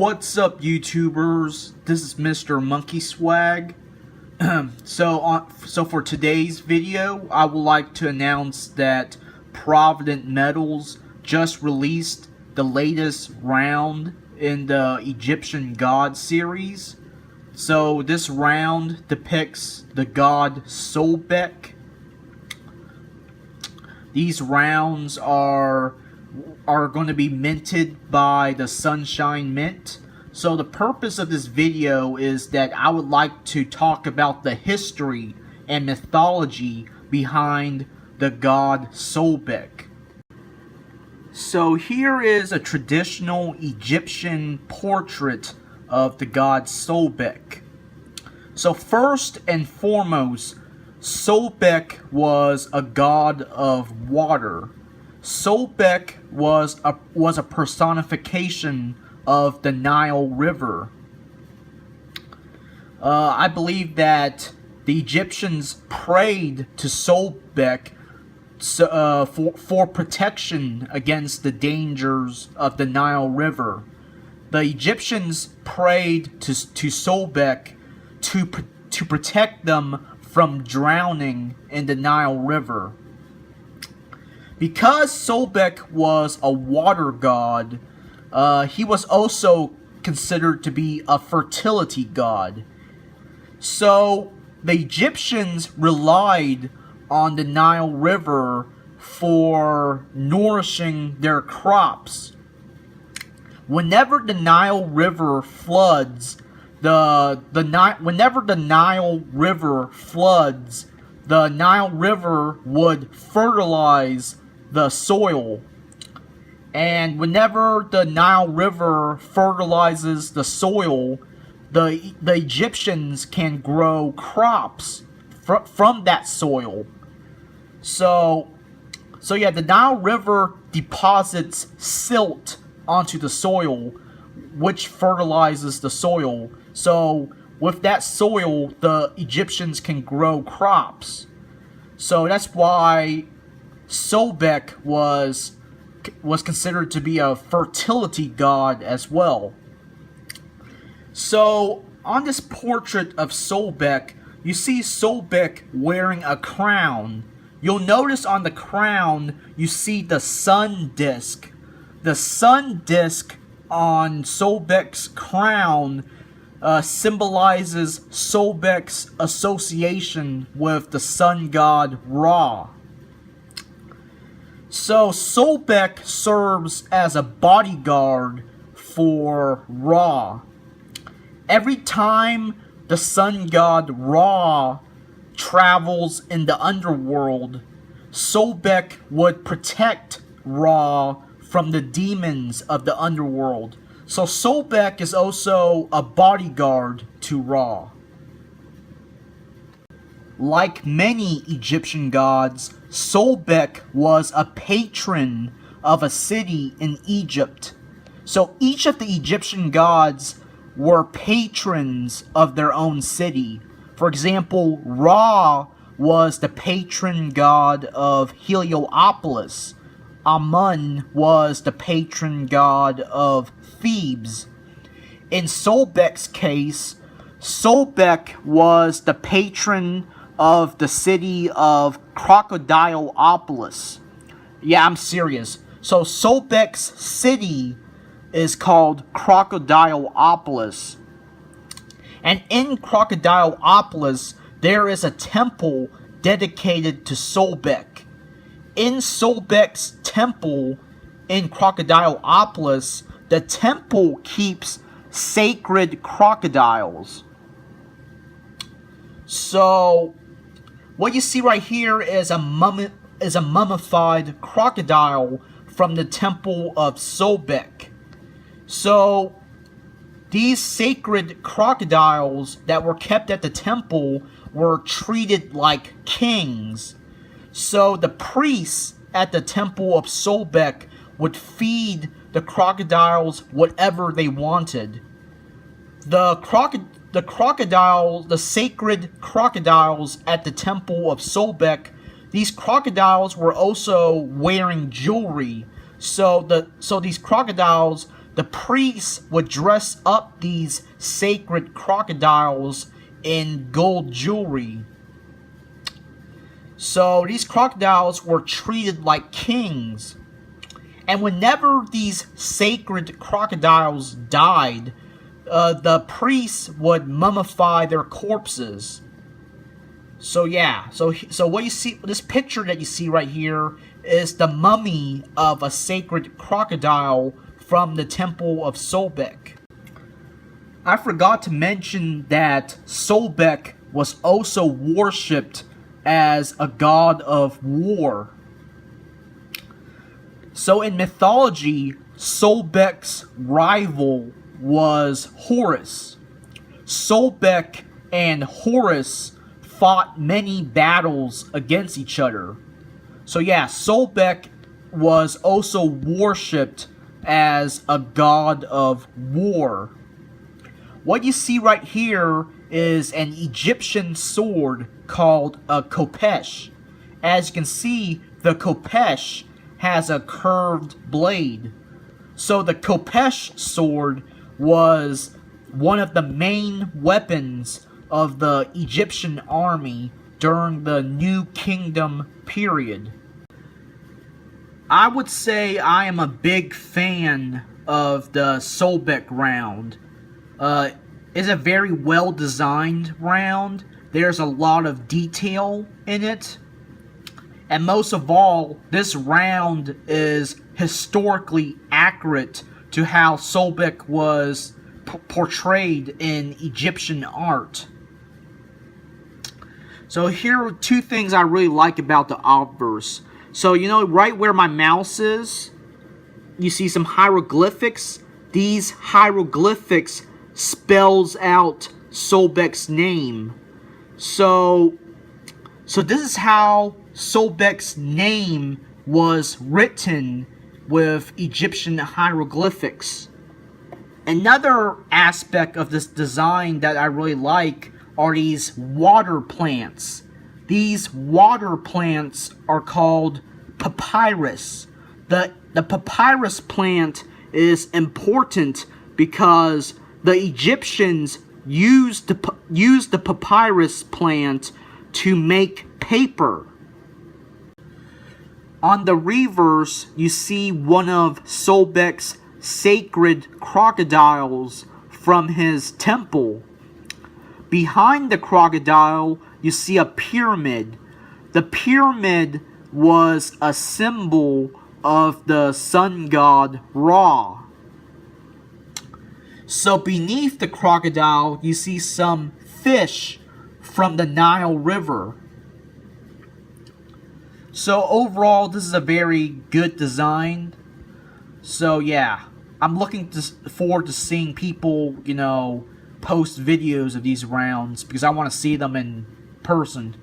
What's up, YouTubers? This is Mr. Monkey Swag. So for today's video, I would like to announce that Provident Metals just released the latest round in the Egyptian God series. So this round depicts the god Sobek. These rounds are going to be minted by the Sunshine Mint. So the purpose of this video is that I would like to talk about the history and mythology behind the god Sobek. So here is a traditional Egyptian portrait of the god Sobek. So first and foremost, Sobek was a god of water. Sobek was a personification of the Nile River. I believe that the Egyptians prayed to Sobek for protection against the dangers of the Nile River. The Egyptians prayed to Sobek to protect them from drowning in the Nile River. Because Sobek was a water god, he was also considered to be a fertility god. So the Egyptians relied on the Nile River for nourishing their crops. Whenever the Nile River floods, the Nile River would fertilize the soil. And whenever the Nile River fertilizes the soil, the Egyptians can grow crops from that soil. So yeah, the Nile River deposits silt onto the soil, which fertilizes the soil. So with that soil, the Egyptians can grow crops. So that's why Sobek was considered to be a fertility god as well. So on this portrait of Sobek, you see Sobek wearing a crown. You'll notice on the crown you see the sun disk. The sun disk on Sobek's crown symbolizes Sobek's association with the sun god Ra. So Sobek serves as a bodyguard for Ra. Every time the sun god Ra travels in the underworld, Sobek would protect Ra from the demons of the underworld. So Sobek is also a bodyguard to Ra. Like many Egyptian gods, Sobek was a patron of a city in Egypt. So each of the Egyptian gods were patrons of their own city. For example, Ra was the patron god of Heliopolis. Amun was the patron god of Thebes. In Sobek's case, Sobek was the patron of the city of Crocodileopolis. Yeah, I'm serious. So Sobek's city is called Crocodileopolis. And in Crocodileopolis, there is a temple dedicated to Sobek. In Sobek's temple in Crocodileopolis, the temple keeps sacred crocodiles. So what you see right here is a mummified crocodile from the temple of Sobek. So these sacred crocodiles that were kept at the temple were treated like kings. So the priests at the temple of Sobek would feed the crocodiles whatever they wanted. The sacred crocodiles at the temple of Sobek, these crocodiles were also wearing jewelry. So these crocodiles the priests would dress up these sacred crocodiles in gold jewelry. So these crocodiles were treated like kings. And whenever these sacred crocodiles died, the priests would mummify their corpses. So yeah, so what you see, this picture that you see right here is the mummy of a sacred crocodile from the temple of Sobek. I forgot to mention that Sobek was also worshipped as a god of war. So in mythology, Sobek's rival was Horus. Sobek and Horus fought many battles against each other. So yeah, Sobek was also worshipped as a god of war. What you see right here is an Egyptian sword called a khopesh. As you can see, the khopesh has a curved blade. So the khopesh sword was one of the main weapons of the Egyptian army during the New Kingdom period. I would say I am a big fan of the Sobek round. It's a very well designed round. There's a lot of detail in it. And most of all, this round is historically accurate to how Sobek was portrayed in Egyptian art. So here are two things I really like about the obverse. So you know, right where my mouse is, you see some hieroglyphics. These hieroglyphics spells out Sobek's name. So this is how Sobek's name was written with Egyptian hieroglyphics. Another aspect of this design that I really like are these water plants. These water plants are called papyrus. The papyrus plant is important because the Egyptians used the papyrus plant to make paper. On the reverse, you see one of Sobek's sacred crocodiles from his temple. Behind the crocodile, you see a pyramid. The pyramid was a symbol of the sun god Ra. So beneath the crocodile, you see some fish from the Nile River. So overall, this is a very good design. So yeah, I'm looking forward to seeing people, post videos of these rounds because I want to see them in person.